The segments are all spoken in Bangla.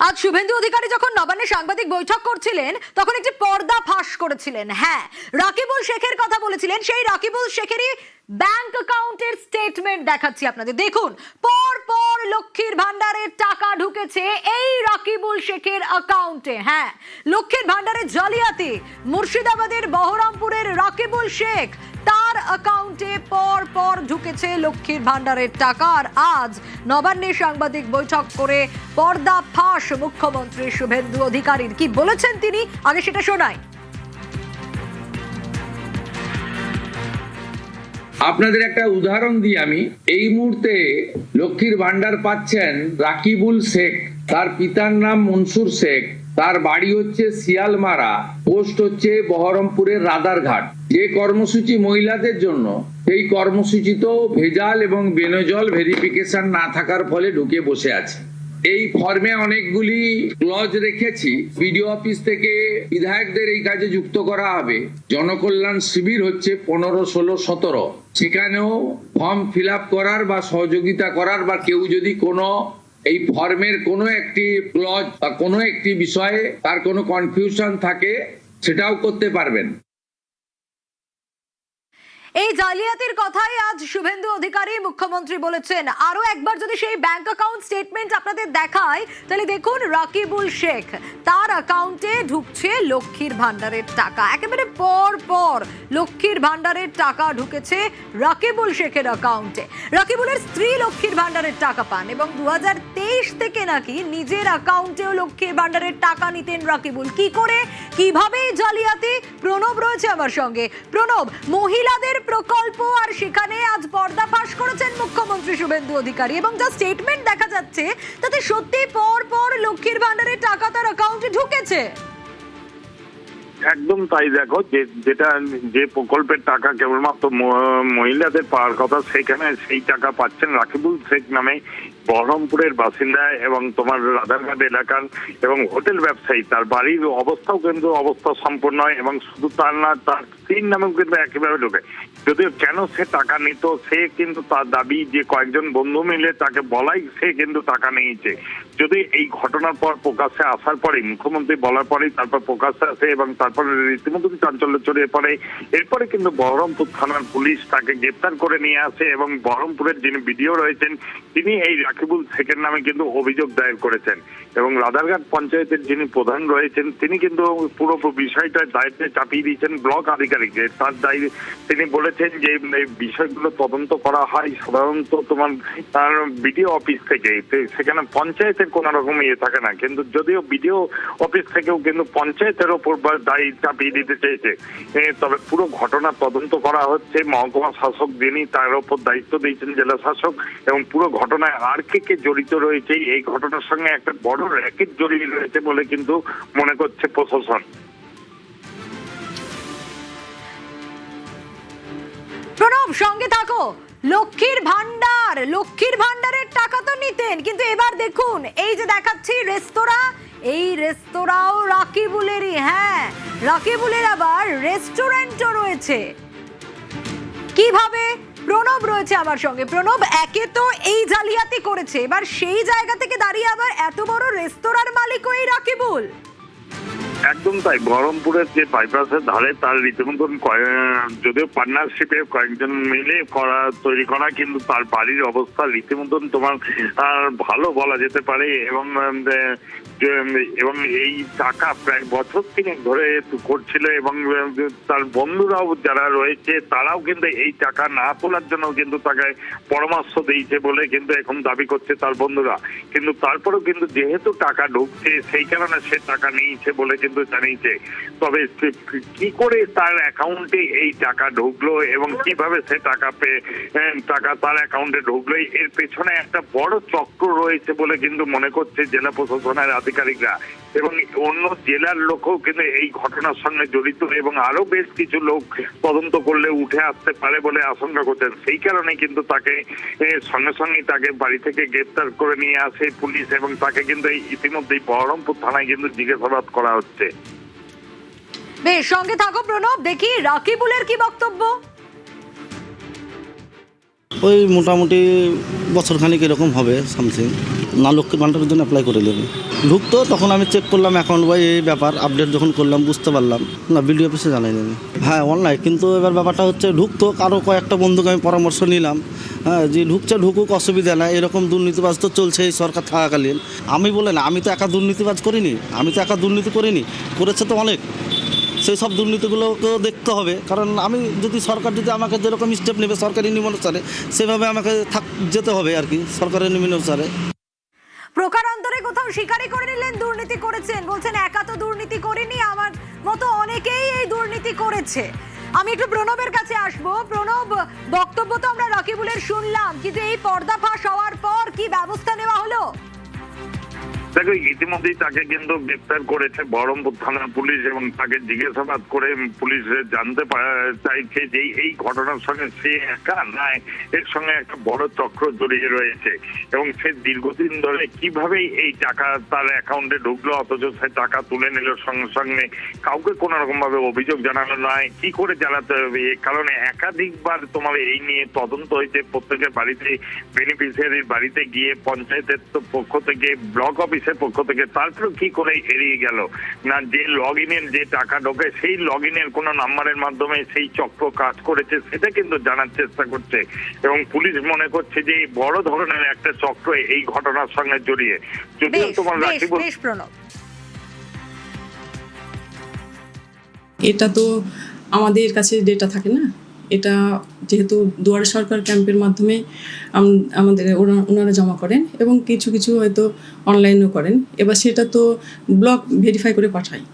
আজ শুভেন্দু অধিকারী যখন নবান্নে সাংবাদিক বৈঠক করছিলেন তখন একটি পর্দা ফাঁস করেছিলেন। হ্যাঁ, রাকিবুল শেখের কথা বলেছিলেন। সেই রাকিবুল শেখেরই ব্যাংক অ্যাকাউন্টের স্টেটমেন্ট দেখাচ্ছি আপনাদের। দেখুন, পর পর লক্ষ্মীর ভান্ডারের টাকা ঢুকেছে এই রাকিবুল শেখের অ্যাকাউন্টে। হ্যাঁ, লক্ষ্মীর ভান্ডারের জালিয়াতি। মুর্শিদাবাদের বহরমপুরের রাকিবুল শেখ, তার অ্যাকাউন্টে পর পর ঢুকেছে লক্ষ্মীর ভান্ডারের টাকা। আর আজ নবান্নে সাংবাদিক বৈঠক করে পর্দা ফাঁস মুখ্যমন্ত্রী শুভেন্দু অধিকারীর। কি বলেছেন তিনি, আগে সেটা শোনাই। আপনাদের একটা উদাহরণ দিই আমি। এই মুহূর্তে লক্ষ্মীর ভান্ডার পাচ্ছেন রাকিবুল শেখ, তার পিতার নাম মনসুর শেখ, তার বাড়ি হচ্ছে শিয়ালমারা, পোস্ট হচ্ছে বহরমপুরের রাদারঘাট। যে কর্মসূচি মহিলাদের জন্য, সেই কর্মসূচি তো ভেজাল এবং বেনজল ভেরিফিকেশন না থাকার ফলে ঢুকে বসে আছে। এই ফর্মে অনেকগুলি ক্লজ রেখেছি। বিডিও অফিস থেকে বিধায়কদের এই কাজে যুক্ত করা হবে। জনকল্যাণ শিবির হচ্ছে 15, 16, 17, সেখানেও ফর্ম ফিল আপ করার বা সহযোগিতা করার, বা কেউ যদি কোনো এই ফর্মের কোনো একটি ক্লজ বা কোনো একটি বিষয়ে তার কোনো কনফিউশন থাকে, সেটাও করতে পারবেন। এই জালিয়াতির কথাই আজ শুভেন্দু অধিকারী মুখ্যমন্ত্রী বলেছেন। আরো একবার যদি সেই ব্যাংক অ্যাকাউন্ট স্টেটমেন্ট আপনাদের দেখায়, তাহলে দেখুন, রাকিবুল শেখ, তার অ্যাকাউন্টে ঢুকছে লক্ষ্মীর ভান্ডারের টাকা। একেবারে পর পর লক্ষ্মীর ভান্ডারের টাকা ঢুকেছে রাকিবুল শেখের অ্যাকাউন্টে। রাকিবুলের স্ত্রী লক্ষ্মীর ভান্ডারের টাকা পান এবং 2023 থেকে নাকি নিজের অ্যাকাউন্টেও লক্ষ্মীর ভান্ডারের টাকা নিতেন রাকিবুল। কি করে, কিভাবে এই জালিয়াতি? প্রণব রয়েছে আমার সঙ্গে। প্রণব, মহিলাদের প্রকল্প, আর সেখানে আজ পর্দা ফাঁস করেছেন মুখ্যমন্ত্রী শুভেন্দু অধিকারী, এবং যা স্টেটমেন্ট দেখা যাচ্ছে তাতে সত্যি পর পর লক্ষ্মীর ভান্ডারের টাকা তার অ্যাকাউন্টে ঢুকেছে। একদম তাই। দেখো, যে প্রকল্পের টাকা কেবলমাত্র মহিলাদের পাওয়ার কথা, সেখানে সেই টাকা পাচ্ছেন রাকিবুল শেখ নামে বহরমপুরের বাসিন্দা এবং তোমার রাধারঘাট এলাকার এবং হোটেল ব্যবসায়ী। তার বাড়ির অবস্থাও কিন্তু অবস্থা সম্পন্ন হয়, এবং শুধু তার না, তার স্ত্রীর নামেও কিন্তু একইভাবে ঢোকে। যদিও কেন সে টাকা নিত, সে কিন্তু তার দাবি যে কয়েকজন বন্ধু মিলে তাকে বলাই সে কিন্তু টাকা নিয়েছে। যদি এই ঘটনার পর প্রকাশ্যে আসার পরে, মুখ্যমন্ত্রী বলার পরেই তারপর প্রকাশ্যে আসে এবং তারপরে রীতিমতো চাঞ্চল্য ছড়িয়ে পড়ে। এরপরে কিন্তু বহরমপুর থানার পুলিশ তাকে গ্রেপ্তার করে নিয়ে আসে এবং বহরমপুরের যিনি বিডিও রয়েছেন তিনি এই রাকিবুল শেখের নামে কিন্তু অভিযোগ দায়ের করেছেন। এবং রাধারঘাট পঞ্চায়েতের যিনি প্রধান রয়েছেন তিনি কিন্তু পুরো বিষয়টা দায়িত্বে চাপিয়ে দিয়েছেন ব্লক আধিকারিকদের। তার দায়িত্ব তিনি বলেছেন যে এই বিষয়গুলো তদন্ত করা হয় সাধারণত তোমার তার বিডিও অফিস থেকে, সেখানে পঞ্চায়েতের কোন রকম ইয়ে থাকে না। কিন্তু যদিও বিডিও অফিস থেকেও কিন্তু পঞ্চায়েতের ওপর দায়ী চাপিয়ে দিতে চেয়েছে। তবে পুরো ঘটনা তদন্ত করা হচ্ছে। মহকুমা শাসক যিনি, তার ওপর দায়িত্ব দিয়েছেন জেলা শাসক, এবং পুরো ঘটনায় আর কে জড়িত রয়েছে, এই ঘটনার সঙ্গে একটা বড় র্যাকেট জড়িয়ে রয়েছে বলে কিন্তু মনে করছে প্রশাসন। প্রণব, সঙ্গে থাকো। লক্ষ্মীর ভান্ডারের টাকা তো নিতেন, কিন্তু এবার দেখুন, এই যে দেখাচ্ছি রেস্তোরাঁ, এই রেস্তোরাঁও রাকিবুলেরই। হ্যাঁ, রাকিবুলের আবার রেস্টুরেন্টও রয়েছে। কিভাবে? প্রণব রয়েছে আমার সঙ্গে। প্রণব, একে তো এই জালিয়াতি করেছে, এবার সেই জায়গা থেকে দাঁড়িয়ে আবার এত বড় রেস্তোরাঁর মালিকও এই রাকিবুল। একদম তাই। বহরমপুরের যে বাইপাসের ধারে তার রীতিমতন যদিও পার্টনারশিপে কয়েকজন মিলে তৈরি করা, কিন্তু তার বাড়ির অবস্থা রীতিমতন তোমার ভালো বলা যেতে পারে। এবং এই টাকা প্রায় বছর 3 ধরে করছিল, এবং তার বন্ধুরাও যারা রয়েছে তারাও কিন্তু এই টাকা না তোলার জন্য কিন্তু তাকে পরামর্শ দিয়েছে বলে কিন্তু এখন দাবি করছে তার বন্ধুরা। কিন্তু তারপরেও কিন্তু যেহেতু টাকা ঢুকছে, সেই কারণে সে টাকা নিয়েছে বলে কিন্তু জানিয়েছে। তবে কি করে তার অ্যাকাউন্টে এই টাকা ঢুকলো এবং কিভাবে সে টাকা তার অ্যাকাউন্টে ঢুকলো, এর পেছনে একটা বড় চক্র রয়েছে বলে কিন্তু মনে করছে জেলা প্রশাসনের আধিকারিকরা। এবং অন্য জেলার লোকও কিন্তু এই ঘটনার সঙ্গে জড়িত, এবং আরো বেশ কিছু লোক তদন্ত করলে উঠে আসতে পারে বলে আশঙ্কা করছেন। সেই কারণে কিন্তু তাকে সঙ্গে সঙ্গে তাকে বাড়ি থেকে গ্রেপ্তার করে নিয়ে আসে পুলিশ, এবং তাকে কিন্তু ইতিমধ্যেই বহরমপুর থানায় কিন্তু জিজ্ঞাসাবাদ করা হচ্ছে। বেশ, সঙ্গে থাকো প্রণব, দেখি রাকিবুলের কি বক্তব্য। ওই মোটামুটি বছরখানিক এরকম হবে সামথিং। না, লক্ষ্মীর ভাণ্ডারের জন্য অ্যাপ্লাই করে দেবে। ঢুকতো তখন আমি চেক করলাম অ্যাকাউন্ট বা এই ব্যাপার আপডেট যখন করলাম বুঝতে পারলাম না, বিডিও অফিসে জানাই দেবে। হ্যাঁ অনলাইন, কিন্তু এবার ব্যাপারটা হচ্ছে ঢুকতো, কারো কয়েকটা বন্ধুকে আমি পরামর্শ নিলাম, হ্যাঁ যে ঢুকছে ঢুকুক, অসুবিধা নাই, এরকম দুর্নীতিবাজ তো চলছে এই সরকার থাকাকালীন। আমি বলে না, আমি তো একা দুর্নীতিবাজ করিনি, আমি তো একা দুর্নীতি করিনি, করেছে তো অনেক। সেই সব দুর্নীতিগুলোকেও দেখতে হবে, কারণ আমি যদি সরকার যদি আমাকে যেরকম স্টেপ নেবে সরকারি নিয়মানুসারে, সেভাবে আমাকে যেতে হবে আর কি, সরকারের নিয়মানুসারে। প্রকারান্তরে কোথাও স্বীকারই করে নিলেন দুর্নীতি করেছেন, বলছেন একা তো দুর্নীতি করিনি, আমার মতো অনেকেই এই দুর্নীতি করেছে। আমি একটু প্রণবের কাছে আসবো। প্রণব, বক্তব্য তো আমরা রাকিবুলের শুনলাম, কিন্তু এই পর্দাফাঁস হওয়ার পর কি ব্যবস্থা নেওয়া হলো? দেখো, ইতিমধ্যেই তাকে কিন্তু গ্রেপ্তার করেছে বহরমপুর থানার পুলিশ এবং তাকে জিজ্ঞাসাবাদ করে পুলিশ জানতে চাইছে যে এই ঘটনার সঙ্গে সে একা না, এর সঙ্গে একটা বড় চক্র জড়িয়ে রয়েছে এবং সে দীর্ঘদিন ধরে কিভাবে এই টাকা তার অ্যাকাউন্টে ঢুকলো অথচ সে টাকা তুলে নিল সঙ্গে সঙ্গে, কাউকে কোনো রকম ভাবে অভিযোগ জানানো নয়, কি করে জানাতে হবে, এই কারণে একাধিকবার তোমার এই নিয়ে তদন্ত হয়েছে। প্রত্যেকের বাড়িতে, বেনিফিশিয়ারির বাড়িতে গিয়ে পঞ্চায়েতের পক্ষ থেকে, ব্লক অফিসের পক্ষ থেকে, তারপরে কি করে এড়িয়ে গেল না যে লগ ইনের যে টাকা ঢোকে সেই লগ ইনের কোন নাম্বারের মাধ্যমে সেই চক্র কাজ করেছে সেটা কিন্তু জানার চেষ্টা করছে এবং পুলিশ মনে করছে যে বড় ধরনের একটা চক্র এই ঘটনার সঙ্গে জড়িয়ে। যদিও তোমার রাকিবুল, এটা তো আমাদের কাছে ডেটা থাকে না, এটা যেহেতু দুয়ারে সরকার ক্যাম্পের মাধ্যমে আমাদের ওনারা জমা করেন এবং কিছু কিছু হয়তো অনলাইনও করেন। এবার সেটা তো ব্লক ভেরিফাই করে পাঠায়,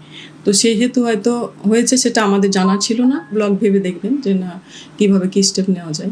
তো সেহেতু হয়তো হয়েছে, সেটা আমাদের জানা ছিল না। ব্লক ভেবে দেখবেন যে না কীভাবে কী স্টেপ নেওয়া যায়।